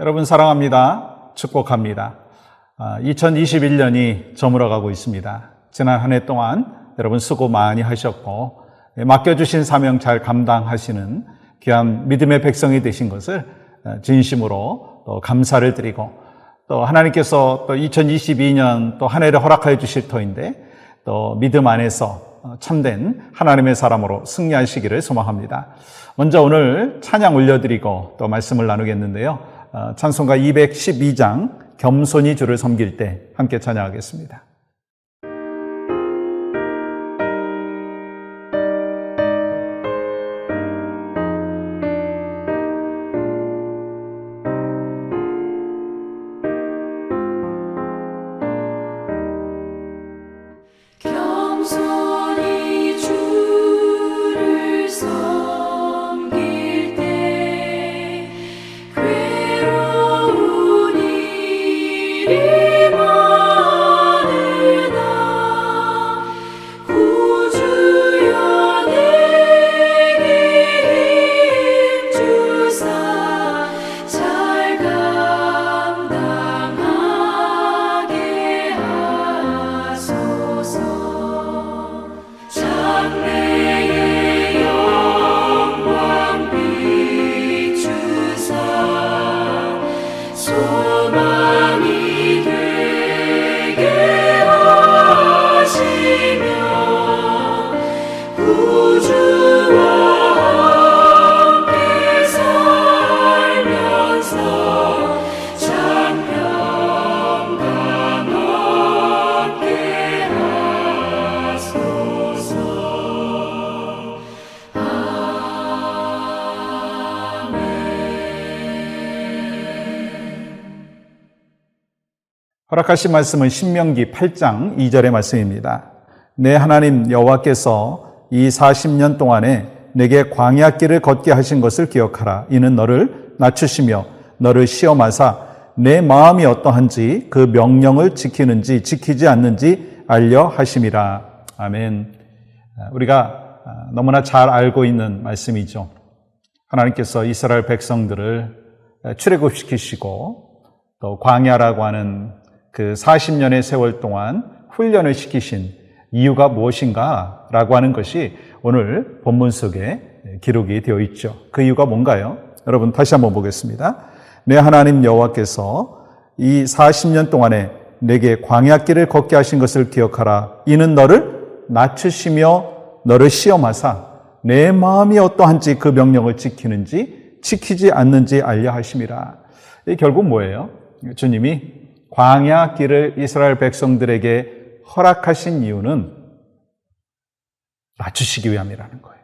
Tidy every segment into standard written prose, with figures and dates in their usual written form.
여러분 사랑합니다. 축복합니다. 2021년이 저물어가고 있습니다. 지난 한 해 동안 여러분 수고 많이 하셨고 맡겨주신 사명 잘 감당하시는 귀한 믿음의 백성이 되신 것을 진심으로 또 감사를 드리고, 또 하나님께서 또 2022년 또 한 해를 허락하여 주실 터인데 또 믿음 안에서 참된 하나님의 사람으로 승리하시기를 소망합니다. 먼저 오늘 찬양 올려드리고 또 말씀을 나누겠는데요. 찬송가 212장 겸손히 주를 섬길 때 함께 찬양하겠습니다. 허락하신 말씀은 신명기 8장 2절의 말씀입니다. 내 하나님 여호와께서 이 40년 동안에 내게 광야길을 걷게 하신 것을 기억하라. 이는 너를 낮추시며 너를 시험하사 내 마음이 어떠한지 그 명령을 지키는지 지키지 않는지 알려 하심이라. 아멘. 우리가 너무나 잘 알고 있는 말씀이죠. 하나님께서 이스라엘 백성들을 출애굽시키시고 또 광야라고 하는 그 40년의 세월 동안 훈련을 시키신 이유가 무엇인가 라고 하는 것이 오늘 본문 속에 기록이 되어 있죠. 그 이유가 뭔가요? 여러분 다시 한번 보겠습니다. 내 하나님 여호와께서 이 40년 동안에 내게 광야길을 걷게 하신 것을 기억하라. 이는 너를 낮추시며 너를 시험하사 내 마음이 어떠한지 그 명령을 지키는지 지키지 않는지 알려 하심이라. 이 결국 뭐예요? 주님이 광야길을 이스라엘 백성들에게 허락하신 이유는 낮추시기 위함이라는 거예요.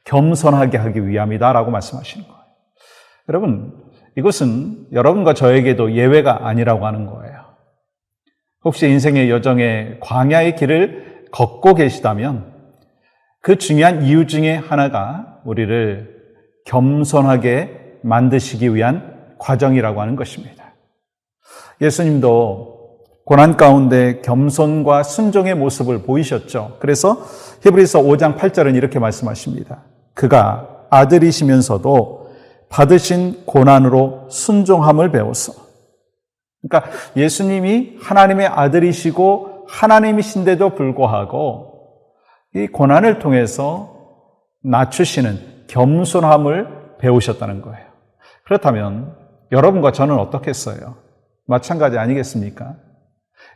겸손하게 하기 위함이다라고 말씀하시는 거예요. 여러분, 이것은 여러분과 저에게도 예외가 아니라고 하는 거예요. 혹시 인생의 여정에 광야의 길을 걷고 계시다면 그 중요한 이유 중에 하나가 우리를 겸손하게 만드시기 위한 과정이라고 하는 것입니다. 예수님도 고난 가운데 겸손과 순종의 모습을 보이셨죠. 그래서 히브리서 5장 8절은 이렇게 말씀하십니다. 그가 아들이시면서도 받으신 고난으로 순종함을 배웠어. 그러니까 예수님이 하나님의 아들이시고 하나님이신데도 불구하고 이 고난을 통해서 낮추시는 겸손함을 배우셨다는 거예요. 그렇다면 여러분과 저는 어떻겠어요? 마찬가지 아니겠습니까?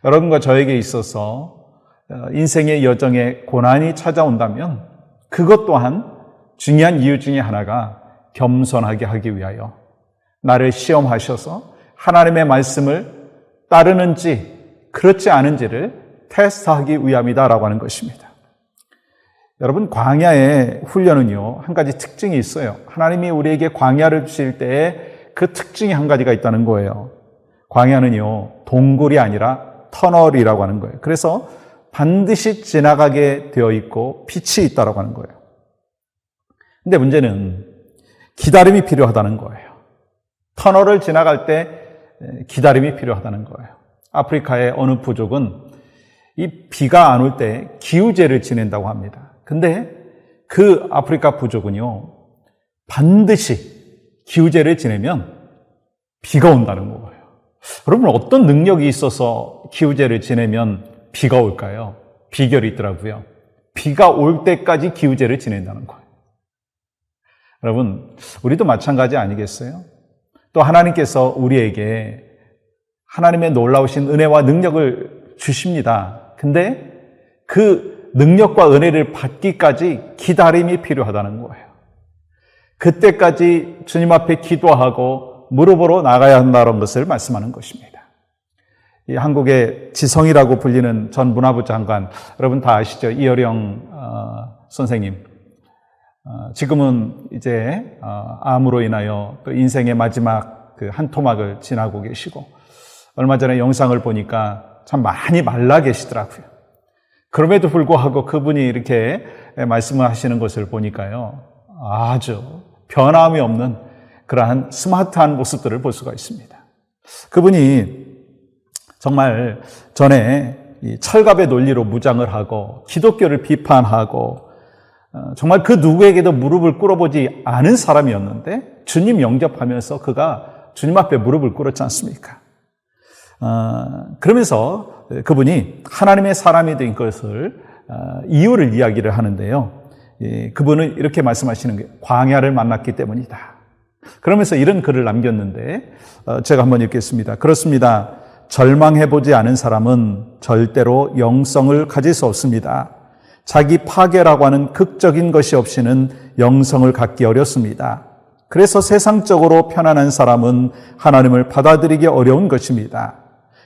여러분과 저에게 있어서 인생의 여정에 고난이 찾아온다면 그것 또한 중요한 이유 중에 하나가 겸손하게 하기 위하여 나를 시험하셔서 하나님의 말씀을 따르는지 그렇지 않은지를 테스트하기 위함이다라고 하는 것입니다. 여러분, 광야의 훈련은요, 한 가지 특징이 있어요. 하나님이 우리에게 광야를 주실 때에 그 특징이 한 가지가 있다는 거예요. 광야는요, 동굴이 아니라 터널이라고 하는 거예요. 그래서 반드시 지나가게 되어 있고 빛이 있다고 하는 거예요. 근데 문제는 기다림이 필요하다는 거예요. 터널을 지나갈 때 기다림이 필요하다는 거예요. 아프리카의 어느 부족은 이 비가 안 올 때 기우제를 지낸다고 합니다. 근데 그 아프리카 부족은요, 반드시 기우제를 지내면 비가 온다는 거예요. 여러분, 어떤 능력이 있어서 기우제를 지내면 비가 올까요? 비결이 있더라고요. 비가 올 때까지 기우제를 지낸다는 거예요. 여러분, 우리도 마찬가지 아니겠어요? 또 하나님께서 우리에게 하나님의 놀라우신 은혜와 능력을 주십니다. 근데 그 능력과 은혜를 받기까지 기다림이 필요하다는 거예요. 그때까지 주님 앞에 기도하고 무릎으로 나가야 한다는 것을 말씀하는 것입니다. 이 한국의 지성이라고 불리는 전 문화부 장관, 여러분 다 아시죠? 이어령 선생님. 지금은 이제 암으로 인하여 또 인생의 마지막 그 한 토막을 지나고 계시고, 얼마 전에 영상을 보니까 참 많이 말라 계시더라고요. 그럼에도 불구하고 그분이 이렇게 말씀을 하시는 것을 보니까요, 아주 변함이 없는 그러한 스마트한 모습들을 볼 수가 있습니다. 그분이 정말 전에 이 철갑의 논리로 무장을 하고 기독교를 비판하고 정말 그 누구에게도 무릎을 꿇어보지 않은 사람이었는데 주님 영접하면서 그가 주님 앞에 무릎을 꿇었지 않습니까? 그러면서 그분이 하나님의 사람이 된 것을 이유를 이야기를 하는데요. 그분은 이렇게 말씀하시는 게 광야를 만났기 때문이다. 그러면서 이런 글을 남겼는데 제가 한번 읽겠습니다. 그렇습니다. 절망해보지 않은 사람은 절대로 영성을 가질 수 없습니다. 자기 파괴라고 하는 극적인 것이 없이는 영성을 갖기 어렵습니다. 그래서 세상적으로 편안한 사람은 하나님을 받아들이기 어려운 것입니다.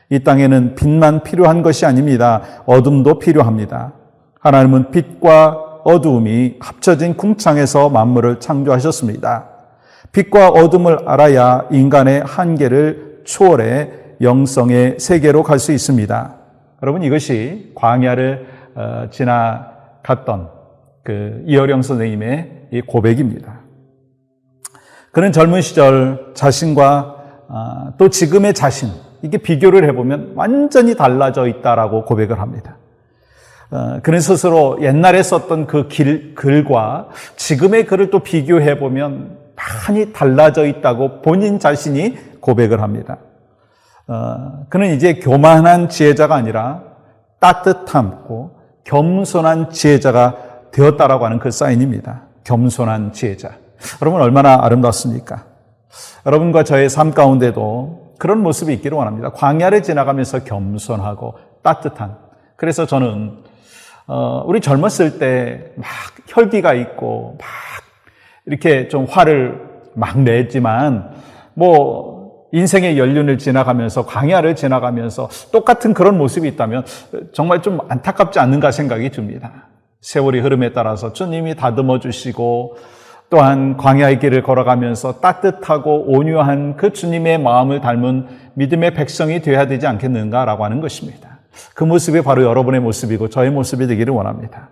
이 땅에는 빛만 필요한 것이 아닙니다. 어둠도 필요합니다. 하나님은 빛과 어두움이 합쳐진 궁창에서 만물을 창조하셨습니다. 빛과 어둠을 알아야 인간의 한계를 초월해 영성의 세계로 갈 수 있습니다. 여러분, 이것이 광야를 지나갔던 그 이어령 선생님의 이 고백입니다. 그는 젊은 시절 자신과 또 지금의 자신, 이게 비교를 해보면 완전히 달라져 있다라고 고백을 합니다. 그는 스스로 옛날에 썼던 그 글과 지금의 글을 또 비교해보면 많이 달라져 있다고 본인 자신이 고백을 합니다. 그는 이제 교만한 지혜자가 아니라 따뜻함고 겸손한 지혜자가 되었다라고 하는 그 사인입니다. 겸손한 지혜자. 여러분, 얼마나 아름답습니까? 여러분과 저의 삶 가운데도 그런 모습이 있기를 원합니다. 광야를 지나가면서 겸손하고 따뜻한. 그래서 저는 우리 젊었을 때 막 혈기가 있고 막 이렇게 좀 화를 막 냈지만 인생의 연륜을 지나가면서 광야를 지나가면서 똑같은 그런 모습이 있다면 정말 좀 안타깝지 않는가 생각이 듭니다. 세월이 흐름에 따라서 주님이 다듬어 주시고 또한 광야의 길을 걸어가면서 따뜻하고 온유한 그 주님의 마음을 닮은 믿음의 백성이 되어야 되지 않겠는가라고 하는 것입니다. 그 모습이 바로 여러분의 모습이고 저의 모습이 되기를 원합니다.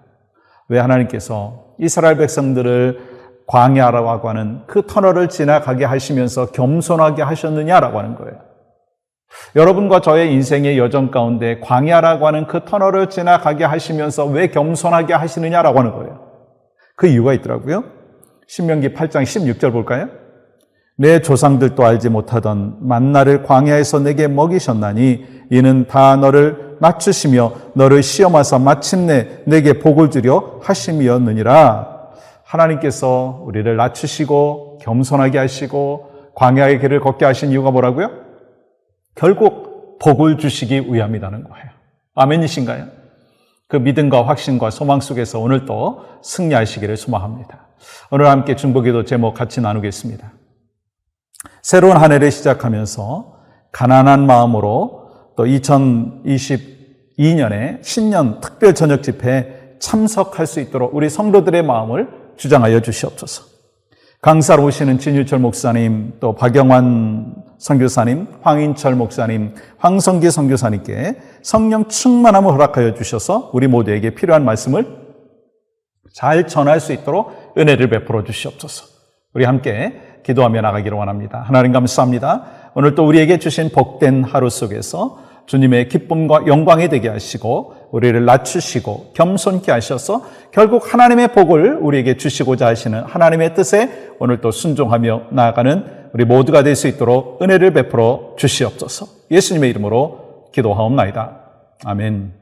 왜 하나님께서 이스라엘 백성들을 광야라고 하는 그 터널을 지나가게 하시면서 겸손하게 하셨느냐라고 하는 거예요. 여러분과 저의 인생의 여정 가운데 광야라고 하는 그 터널을 지나가게 하시면서 왜 겸손하게 하시느냐라고 하는 거예요. 그 이유가 있더라고요. 신명기 8장 16절 볼까요? 내 조상들도 알지 못하던 만나를 광야에서 내게 먹이셨나니 이는 다 너를 낮추시며 너를 시험하사 마침내 내게 복을 주려 하심이었느니라. 하나님께서 우리를 낮추시고 겸손하게 하시고 광야의 길을 걷게 하신 이유가 뭐라고요? 결국 복을 주시기 위함이라는 거예요. 아멘이신가요? 그 믿음과 확신과 소망 속에서 오늘 또 승리하시기를 소망합니다. 오늘 함께 중보기도 제목 같이 나누겠습니다. 새로운 한 해를 시작하면서 가난한 마음으로 또 2022년에 신년 특별 저녁 집회에 참석할 수 있도록 우리 성도들의 마음을 주장하여 주시옵소서. 강사로 오시는 진유철 목사님, 또 박영환 선교사님, 황인철 목사님, 황성기 선교사님께 성령 충만함을 허락하여 주셔서 우리 모두에게 필요한 말씀을 잘 전할 수 있도록 은혜를 베풀어 주시옵소서. 우리 함께 기도하며 나가기를 원합니다. 하나님 감사합니다. 오늘 또 우리에게 주신 복된 하루 속에서 주님의 기쁨과 영광이 되게 하시고 우리를 낮추시고 겸손케 하셔서 결국 하나님의 복을 우리에게 주시고자 하시는 하나님의 뜻에 오늘 또 순종하며 나아가는 우리 모두가 될 수 있도록 은혜를 베풀어 주시옵소서. 예수님의 이름으로 기도하옵나이다. 아멘.